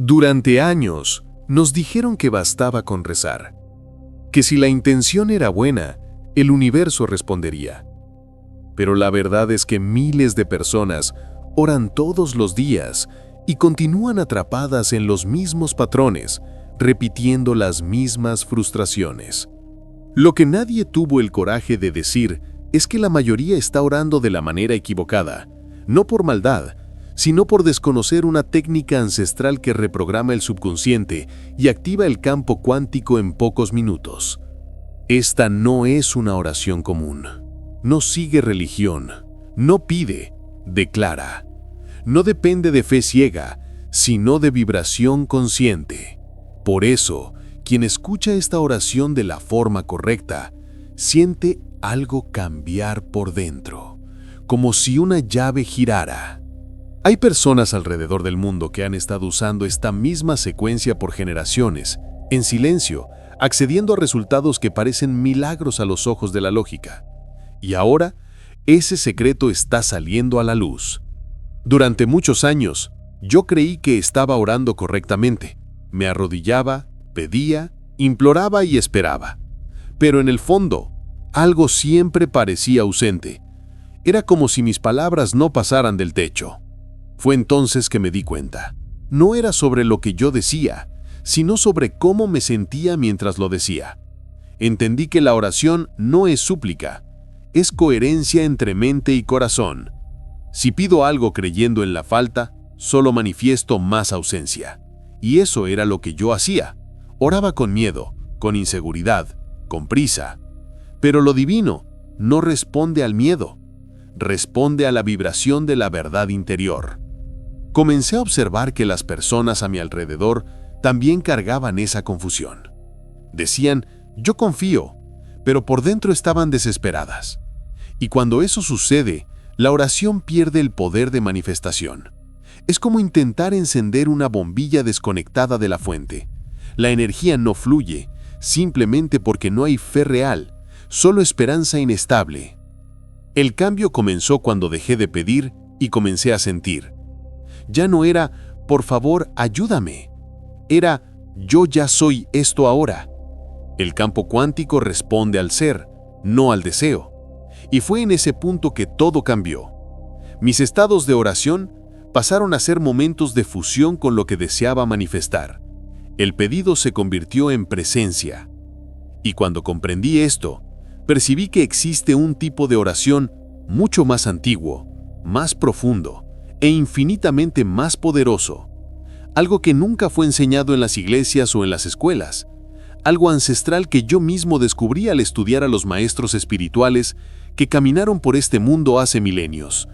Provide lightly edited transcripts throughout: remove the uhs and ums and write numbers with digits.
Durante años, nos dijeron que bastaba con rezar, que si la intención era buena, el universo respondería. Pero la verdad es que miles de personas oran todos los días y continúan atrapadas en los mismos patrones, repitiendo las mismas frustraciones. Lo que nadie tuvo el coraje de decir es que la mayoría está orando de la manera equivocada, no por maldad, sino por desconocer una técnica ancestral que reprograma el subconsciente y activa el campo cuántico en pocos minutos. Esta no es una oración común. No sigue religión, no pide, declara. No depende de fe ciega, sino de vibración consciente. Por eso, quien escucha esta oración de la forma correcta, siente algo cambiar por dentro, como si una llave girara. Hay personas alrededor del mundo que han estado usando esta misma secuencia por generaciones, en silencio, accediendo a resultados que parecen milagros a los ojos de la lógica. Y ahora, ese secreto está saliendo a la luz. Durante muchos años, yo creí que estaba orando correctamente. Me arrodillaba, pedía, imploraba y esperaba. Pero en el fondo, algo siempre parecía ausente. Era como si mis palabras no pasaran del techo. Fue entonces que me di cuenta. No era sobre lo que yo decía, sino sobre cómo me sentía mientras lo decía. Entendí que la oración no es súplica, es coherencia entre mente y corazón. Si pido algo creyendo en la falta, solo manifiesto más ausencia. Y eso era lo que yo hacía. Oraba con miedo, con inseguridad, con prisa. Pero lo divino no responde al miedo, responde a la vibración de la verdad interior. Comencé a observar que las personas a mi alrededor también cargaban esa confusión. Decían, yo confío, pero por dentro estaban desesperadas. Y cuando eso sucede, la oración pierde el poder de manifestación. Es como intentar encender una bombilla desconectada de la fuente. La energía no fluye, simplemente porque no hay fe real, solo esperanza inestable. El cambio comenzó cuando dejé de pedir y comencé a sentir. Ya no era, por favor, ayúdame. Era, yo ya soy esto ahora. El campo cuántico responde al ser, no al deseo. Y fue en ese punto que todo cambió. Mis estados de oración pasaron a ser momentos de fusión con lo que deseaba manifestar. El pedido se convirtió en presencia. Y cuando comprendí esto, percibí que existe un tipo de oración mucho más antiguo, más profundo e infinitamente más poderoso. Algo que nunca fue enseñado en las iglesias o en las escuelas. Algo ancestral que yo mismo descubrí al estudiar a los maestros espirituales que caminaron por este mundo hace milenios.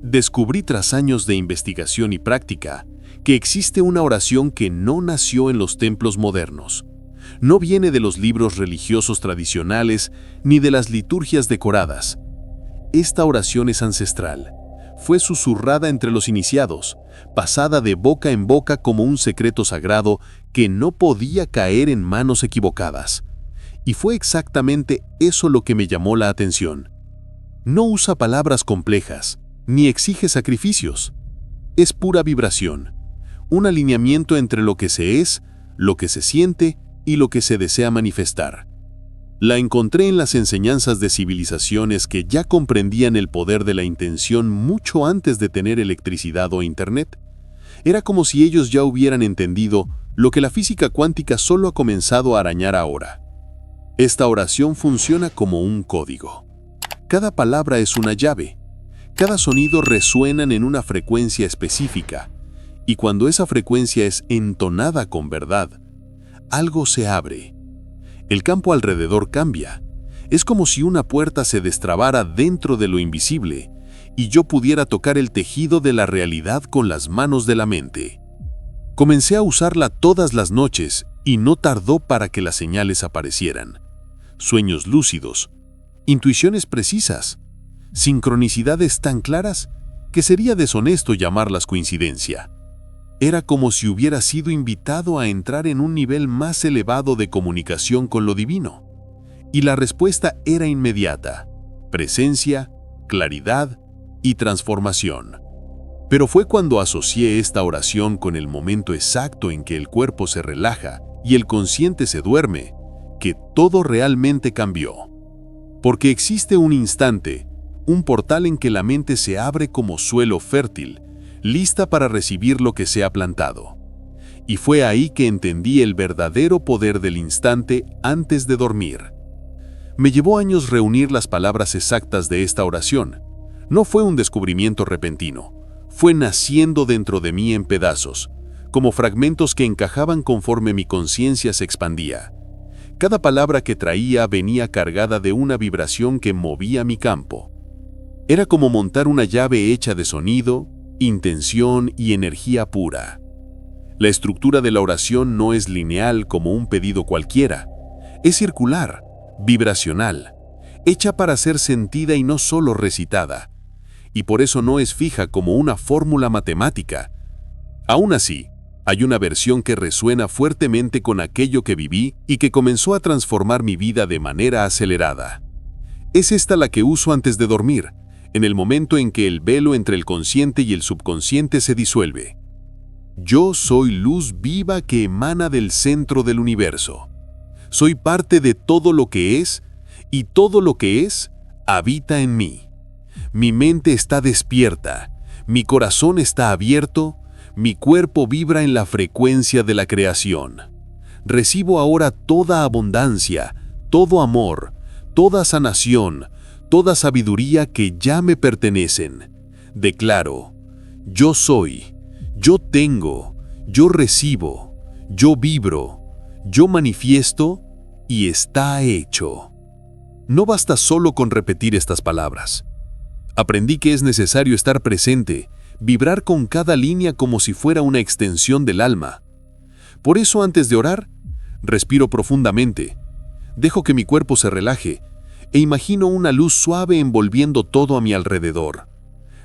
Descubrí tras años de investigación y práctica que existe una oración que no nació en los templos modernos. No viene de los libros religiosos tradicionales ni de las liturgias decoradas. Esta oración es ancestral. Fue susurrada entre los iniciados, pasada de boca en boca como un secreto sagrado que no podía caer en manos equivocadas. Y fue exactamente eso lo que me llamó la atención. No usa palabras complejas, ni exige sacrificios. Es pura vibración, un alineamiento entre lo que se es, lo que se siente y lo que se desea manifestar. La encontré en las enseñanzas de civilizaciones que ya comprendían el poder de la intención mucho antes de tener electricidad o internet. Era como si ellos ya hubieran entendido lo que la física cuántica solo ha comenzado a arañar ahora. Esta oración funciona como un código. Cada palabra es una llave. Cada sonido resuenan en una frecuencia específica. Y cuando esa frecuencia es entonada con verdad, algo se abre. El campo alrededor cambia. Es como si una puerta se destrabara dentro de lo invisible y yo pudiera tocar el tejido de la realidad con las manos de la mente. Comencé a usarla todas las noches y no tardó para que las señales aparecieran. Sueños lúcidos, intuiciones precisas, sincronicidades tan claras que sería deshonesto llamarlas coincidencia. Era como si hubiera sido invitado a entrar en un nivel más elevado de comunicación con lo divino. Y la respuesta era inmediata: presencia, claridad y transformación. Pero fue cuando asocié esta oración con el momento exacto en que el cuerpo se relaja y el consciente se duerme, que todo realmente cambió. Porque existe un instante, un portal en que la mente se abre como suelo fértil, lista para recibir lo que se ha plantado. Y fue ahí que entendí el verdadero poder del instante antes de dormir. Me llevó años reunir las palabras exactas de esta oración. No fue un descubrimiento repentino, fue naciendo dentro de mí en pedazos, como fragmentos que encajaban conforme mi conciencia se expandía. Cada palabra que traía venía cargada de una vibración que movía mi campo. Era como montar una llave hecha de sonido, intención y energía pura. La estructura de la oración no es lineal como un pedido cualquiera, es circular, vibracional, hecha para ser sentida y no solo recitada. Y por eso no es fija como una fórmula matemática. Aún así, hay una versión que resuena fuertemente con aquello que viví y que comenzó a transformar mi vida de manera acelerada. Es esta la que uso antes de dormir, en el momento en que el velo entre el consciente y el subconsciente se disuelve. Yo soy luz viva que emana del centro del universo. Soy parte de todo lo que es, y todo lo que es habita en mí. Mi mente está despierta, mi corazón está abierto, mi cuerpo vibra en la frecuencia de la creación. Recibo ahora toda abundancia, todo amor, toda sanación, toda sabiduría que ya me pertenecen. Declaro, yo soy, yo tengo, yo recibo, yo vibro, yo manifiesto y está hecho. No basta solo con repetir estas palabras. Aprendí que es necesario estar presente, vibrar con cada línea como si fuera una extensión del alma. Por eso, antes de orar, respiro profundamente, dejo que mi cuerpo se relaje e imagino una luz suave envolviendo todo a mi alrededor.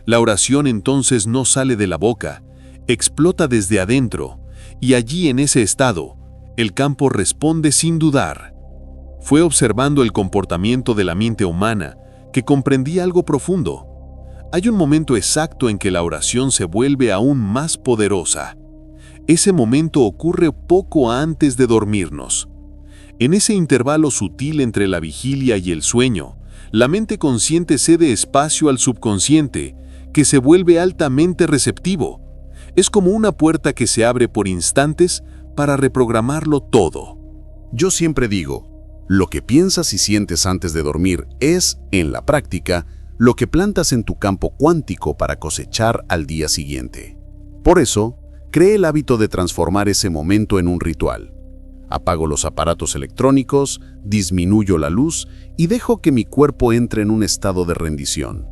La oración entonces no sale de la boca, explota desde adentro, y allí en ese estado, el campo responde sin dudar. Fue observando el comportamiento de la mente humana que comprendí algo profundo. Hay un momento exacto en que la oración se vuelve aún más poderosa. Ese momento ocurre poco antes de dormirnos. En ese intervalo sutil entre la vigilia y el sueño, la mente consciente cede espacio al subconsciente, que se vuelve altamente receptivo. Es como una puerta que se abre por instantes para reprogramarlo todo. Yo siempre digo, lo que piensas y sientes antes de dormir es, en la práctica, lo que plantas en tu campo cuántico para cosechar al día siguiente. Por eso, creé el hábito de transformar ese momento en un ritual. Apago los aparatos electrónicos, disminuyo la luz y dejo que mi cuerpo entre en un estado de rendición.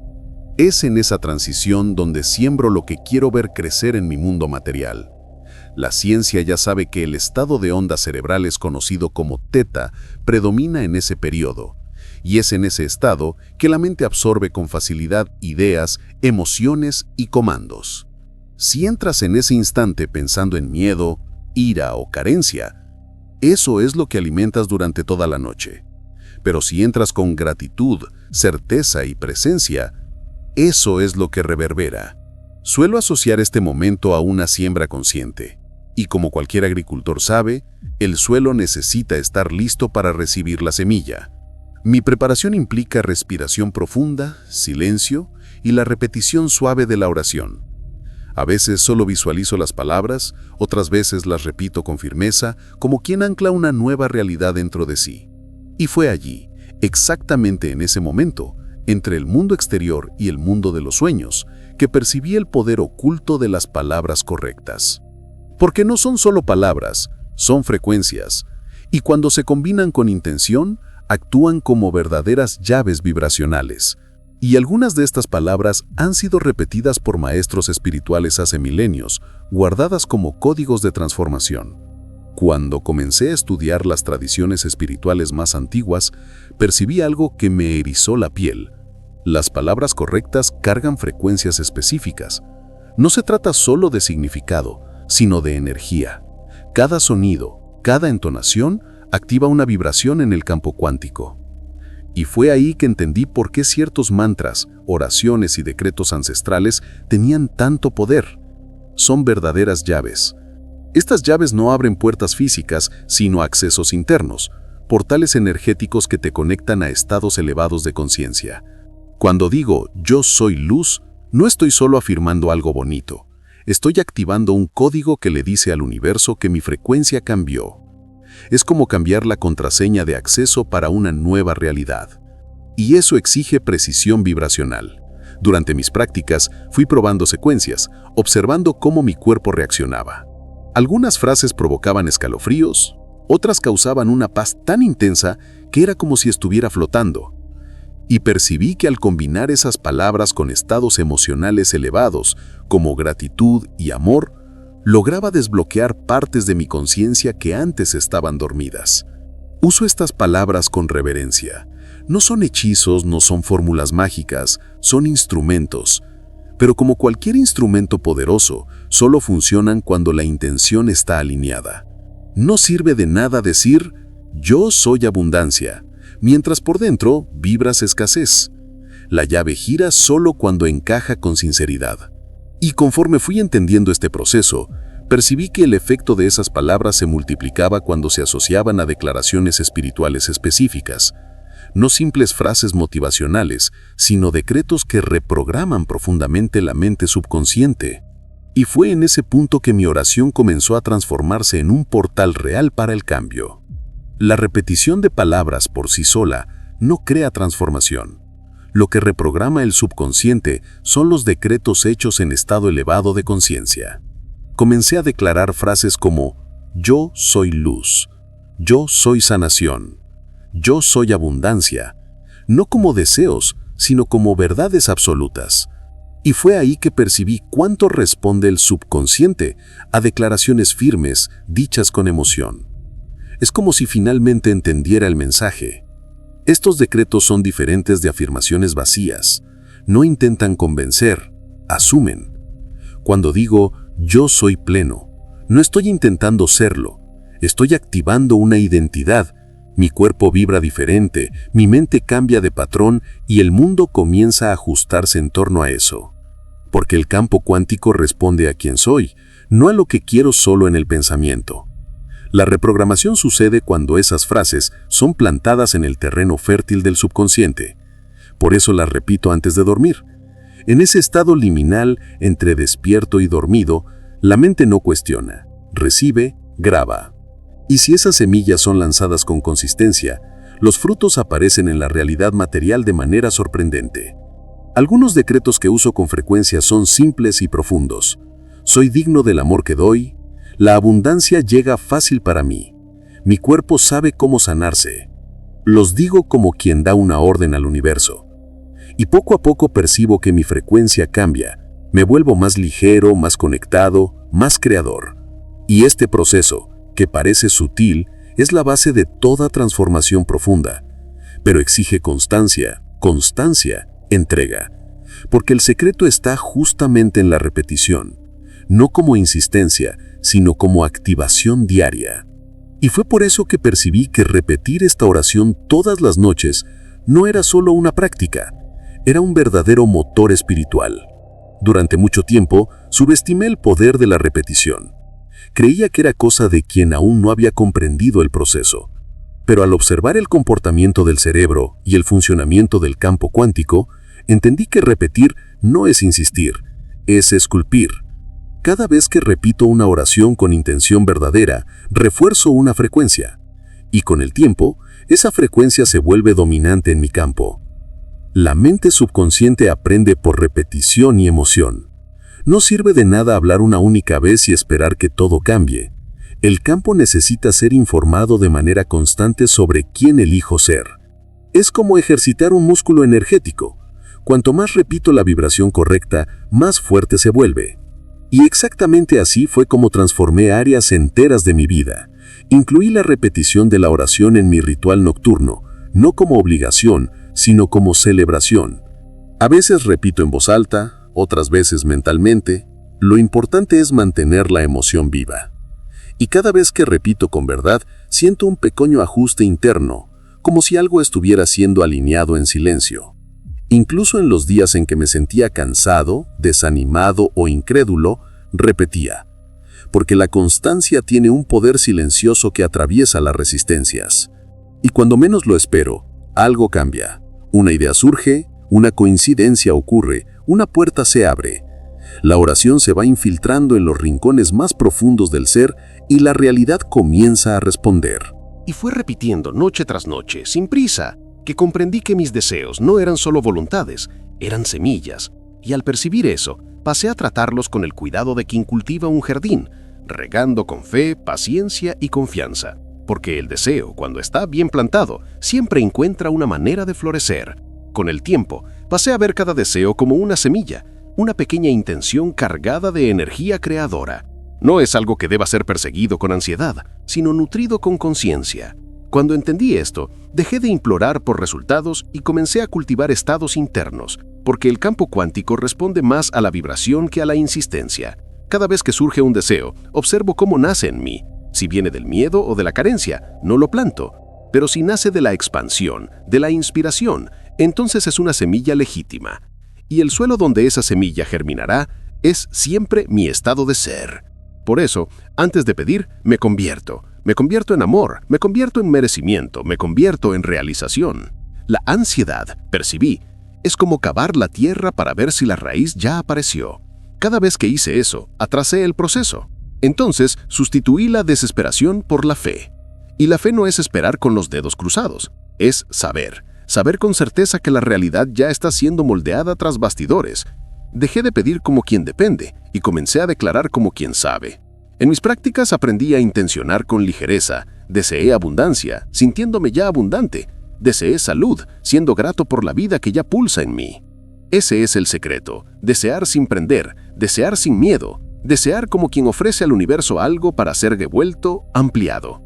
Es en esa transición donde siembro lo que quiero ver crecer en mi mundo material. La ciencia ya sabe que el estado de ondas cerebrales conocido como teta predomina en ese periodo, y es en ese estado que la mente absorbe con facilidad ideas, emociones y comandos. Si entras en ese instante pensando en miedo, ira o carencia, eso es lo que alimentas durante toda la noche. Pero si entras con gratitud, certeza y presencia, eso es lo que reverbera. Suelo asociar este momento a una siembra consciente. Y como cualquier agricultor sabe, el suelo necesita estar listo para recibir la semilla. Mi preparación implica respiración profunda, silencio y la repetición suave de la oración. A veces solo visualizo las palabras, otras veces las repito con firmeza, como quien ancla una nueva realidad dentro de sí. Y fue allí, exactamente en ese momento, entre el mundo exterior y el mundo de los sueños, que percibí el poder oculto de las palabras correctas. Porque no son solo palabras, son frecuencias, y cuando se combinan con intención, actúan como verdaderas llaves vibracionales. Y algunas de estas palabras han sido repetidas por maestros espirituales hace milenios, guardadas como códigos de transformación. Cuando comencé a estudiar las tradiciones espirituales más antiguas, percibí algo que me erizó la piel. Las palabras correctas cargan frecuencias específicas. No se trata solo de significado, sino de energía. Cada sonido, cada entonación, activa una vibración en el campo cuántico. Y fue ahí que entendí por qué ciertos mantras, oraciones y decretos ancestrales tenían tanto poder. Son verdaderas llaves. Estas llaves no abren puertas físicas, sino accesos internos, portales energéticos que te conectan a estados elevados de conciencia. Cuando digo yo soy luz, no estoy solo afirmando algo bonito. Estoy activando un código que le dice al universo que mi frecuencia cambió. Es como cambiar la contraseña de acceso para una nueva realidad. Y eso exige precisión vibracional. Durante mis prácticas fui probando secuencias, observando cómo mi cuerpo reaccionaba. Algunas frases provocaban escalofríos, otras causaban una paz tan intensa que era como si estuviera flotando. Y percibí que al combinar esas palabras con estados emocionales elevados, como gratitud y amor, lograba desbloquear partes de mi conciencia que antes estaban dormidas. Uso estas palabras con reverencia. No son hechizos, no son fórmulas mágicas, son instrumentos. Pero como cualquier instrumento poderoso, solo funcionan cuando la intención está alineada. No sirve de nada decir, yo soy abundancia, mientras por dentro vibras escasez. La llave gira solo cuando encaja con sinceridad. Y conforme fui entendiendo este proceso, percibí que el efecto de esas palabras se multiplicaba cuando se asociaban a declaraciones espirituales específicas. No simples frases motivacionales, sino decretos que reprograman profundamente la mente subconsciente. Y fue en ese punto que mi oración comenzó a transformarse en un portal real para el cambio. La repetición de palabras por sí sola no crea transformación. Lo que reprograma el subconsciente son los decretos hechos en estado elevado de conciencia. Comencé a declarar frases como yo soy luz, yo soy sanación, yo soy abundancia, no como deseos, sino como verdades absolutas. Y fue ahí que percibí cuánto responde el subconsciente a declaraciones firmes, dichas con emoción. Es como si finalmente entendiera el mensaje. Estos decretos son diferentes de afirmaciones vacías. No intentan convencer, asumen. Cuando digo yo soy pleno, no estoy intentando serlo, estoy activando una identidad. Mi cuerpo vibra diferente, mi mente cambia de patrón y el mundo comienza a ajustarse en torno a eso. Porque el campo cuántico responde a quién soy, no a lo que quiero solo en el pensamiento. La reprogramación sucede cuando esas frases son plantadas en el terreno fértil del subconsciente. Por eso las repito antes de dormir. En ese estado liminal entre despierto y dormido, la mente no cuestiona, recibe, graba. Y si esas semillas son lanzadas con consistencia, los frutos aparecen en la realidad material de manera sorprendente. Algunos decretos que uso con frecuencia son simples y profundos. Soy digno del amor que doy. La abundancia llega fácil para mí. Mi cuerpo sabe cómo sanarse. Los digo como quien da una orden al universo. Y poco a poco percibo que mi frecuencia cambia. Me vuelvo más ligero, más conectado, más creador. Y este proceso, que parece sutil, es la base de toda transformación profunda. Pero exige constancia, entrega. Porque el secreto está justamente en la repetición. No como insistencia, sino como activación diaria. Y fue por eso que percibí que repetir esta oración todas las noches no era solo una práctica, era un verdadero motor espiritual. Durante mucho tiempo, subestimé el poder de la repetición. Creía que era cosa de quien aún no había comprendido el proceso. Pero al observar el comportamiento del cerebro y el funcionamiento del campo cuántico, entendí que repetir no es insistir, es esculpir. Cada vez que repito una oración con intención verdadera, refuerzo una frecuencia. Y con el tiempo, esa frecuencia se vuelve dominante en mi campo. La mente subconsciente aprende por repetición y emoción. No sirve de nada hablar una única vez y esperar que todo cambie. El campo necesita ser informado de manera constante sobre quién elijo ser. Es como ejercitar un músculo energético. Cuanto más repito la vibración correcta, más fuerte se vuelve. Y exactamente así fue como transformé áreas enteras de mi vida. Incluí la repetición de la oración en mi ritual nocturno, no como obligación, sino como celebración. A veces repito en voz alta, otras veces mentalmente. Lo importante es mantener la emoción viva. Y cada vez que repito con verdad, siento un pequeño ajuste interno, como si algo estuviera siendo alineado en silencio. Incluso en los días en que me sentía cansado, desanimado o incrédulo, repetía, porque la constancia tiene un poder silencioso que atraviesa las resistencias. Y cuando menos lo espero, algo cambia. Una idea surge, una coincidencia ocurre, una puerta se abre. La oración se va infiltrando en los rincones más profundos del ser y la realidad comienza a responder. Y fue repitiendo noche tras noche, sin prisa, que comprendí que mis deseos no eran solo voluntades, eran semillas. Y al percibir eso, pasé a tratarlos con el cuidado de quien cultiva un jardín, regando con fe, paciencia y confianza. Porque el deseo, cuando está bien plantado, siempre encuentra una manera de florecer. Con el tiempo, pasé a ver cada deseo como una semilla, una pequeña intención cargada de energía creadora. No es algo que deba ser perseguido con ansiedad, sino nutrido con conciencia. Cuando entendí esto, dejé de implorar por resultados y comencé a cultivar estados internos, porque el campo cuántico responde más a la vibración que a la insistencia. Cada vez que surge un deseo, observo cómo nace en mí. Si viene del miedo o de la carencia, no lo planto. Pero si nace de la expansión, de la inspiración, entonces es una semilla legítima. Y el suelo donde esa semilla germinará es siempre mi estado de ser. Por eso, antes de pedir, me convierto en amor, me convierto en merecimiento, me convierto en realización. La ansiedad, percibí, es como cavar la tierra para ver si la raíz ya apareció. Cada vez que hice eso, atrasé el proceso. Entonces, sustituí la desesperación por la fe. Y la fe no es esperar con los dedos cruzados, es saber con certeza que la realidad ya está siendo moldeada tras bastidores. Dejé de pedir como quien depende y comencé a declarar como quien sabe. En mis prácticas aprendí a intencionar con ligereza, deseé abundancia, sintiéndome ya abundante, deseé salud, siendo grato por la vida que ya pulsa en mí. Ese es el secreto, desear sin prender, desear sin miedo, desear como quien ofrece al universo algo para ser devuelto, ampliado.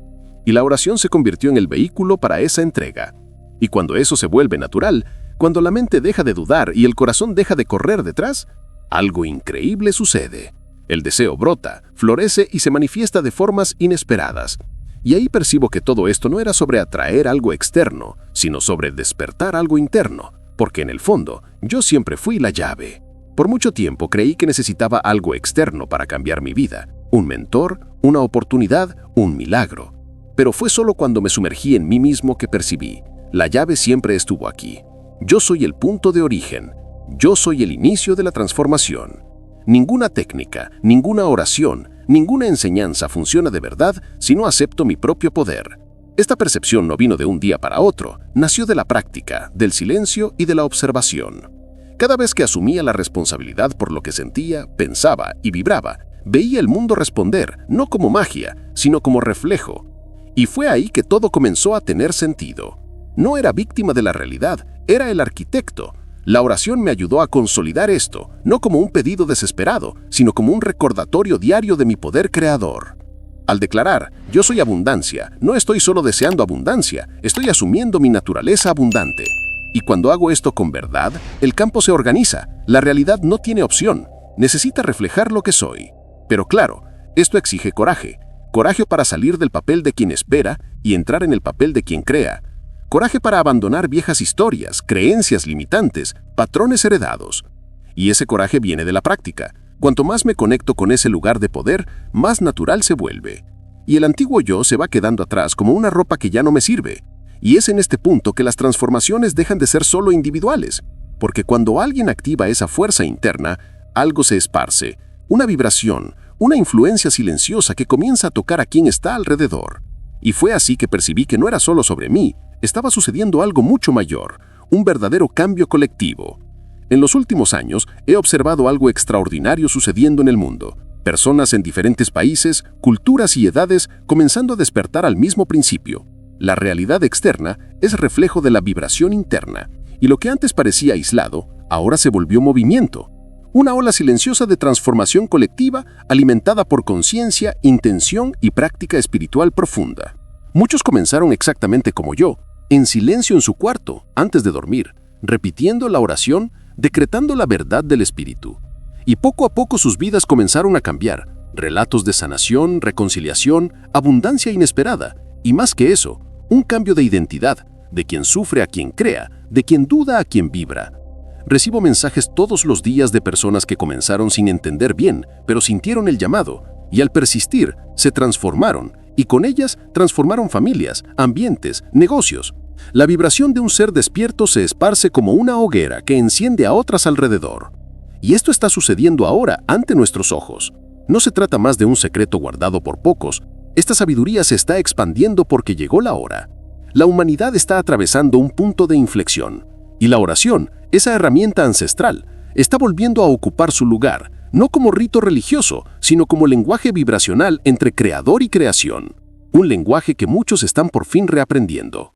Y la oración se convirtió en el vehículo para esa entrega. Y cuando eso se vuelve natural, cuando la mente deja de dudar y el corazón deja de correr detrás, algo increíble sucede. El deseo brota, florece y se manifiesta de formas inesperadas. Y ahí percibo que todo esto no era sobre atraer algo externo, sino sobre despertar algo interno, porque en el fondo yo siempre fui la llave. Por mucho tiempo creí que necesitaba algo externo para cambiar mi vida, un mentor, una oportunidad, un milagro. Pero fue solo cuando me sumergí en mí mismo que percibí, la llave siempre estuvo aquí. Yo soy el punto de origen, yo soy el inicio de la transformación. Ninguna técnica, ninguna oración, ninguna enseñanza funciona de verdad si no acepto mi propio poder. Esta percepción no vino de un día para otro, nació de la práctica, del silencio y de la observación. Cada vez que asumía la responsabilidad por lo que sentía, pensaba y vibraba, veía el mundo responder, no como magia, sino como reflejo. Y fue ahí que todo comenzó a tener sentido. No era víctima de la realidad, era el arquitecto. La oración me ayudó a consolidar esto, no como un pedido desesperado, sino como un recordatorio diario de mi poder creador. Al declarar, yo soy abundancia, no estoy solo deseando abundancia, estoy asumiendo mi naturaleza abundante. Y cuando hago esto con verdad, el campo se organiza, la realidad no tiene opción, necesita reflejar lo que soy. Pero claro, esto exige coraje para salir del papel de quien espera y entrar en el papel de quien crea. Coraje para abandonar viejas historias, creencias limitantes, patrones heredados. Y ese coraje viene de la práctica. Cuanto más me conecto con ese lugar de poder, más natural se vuelve. Y el antiguo yo se va quedando atrás como una ropa que ya no me sirve. Y es en este punto que las transformaciones dejan de ser solo individuales. Porque cuando alguien activa esa fuerza interna, algo se esparce, una vibración, una influencia silenciosa que comienza a tocar a quien está alrededor. Y fue así que percibí que no era solo sobre mí, estaba sucediendo algo mucho mayor, un verdadero cambio colectivo. En los últimos años he observado algo extraordinario sucediendo en el mundo. Personas en diferentes países, culturas y edades comenzando a despertar al mismo principio. La realidad externa es reflejo de la vibración interna, y lo que antes parecía aislado, ahora se volvió movimiento. Una ola silenciosa de transformación colectiva alimentada por conciencia, intención y práctica espiritual profunda. Muchos comenzaron exactamente como yo, en silencio en su cuarto, antes de dormir, repitiendo la oración, decretando la verdad del espíritu. Y poco a poco sus vidas comenzaron a cambiar, relatos de sanación, reconciliación, abundancia inesperada, y más que eso, un cambio de identidad, de quien sufre a quien crea, de quien duda a quien vibra. Recibo mensajes todos los días de personas que comenzaron sin entender bien, pero sintieron el llamado, y al persistir, se transformaron, y con ellas transformaron familias, ambientes, negocios. La vibración de un ser despierto se esparce como una hoguera que enciende a otras alrededor. Y esto está sucediendo ahora ante nuestros ojos. No se trata más de un secreto guardado por pocos. Esta sabiduría se está expandiendo porque llegó la hora. La humanidad está atravesando un punto de inflexión. Y la oración, esa herramienta ancestral, está volviendo a ocupar su lugar, no como rito religioso, sino como lenguaje vibracional entre creador y creación. Un lenguaje que muchos están por fin reaprendiendo.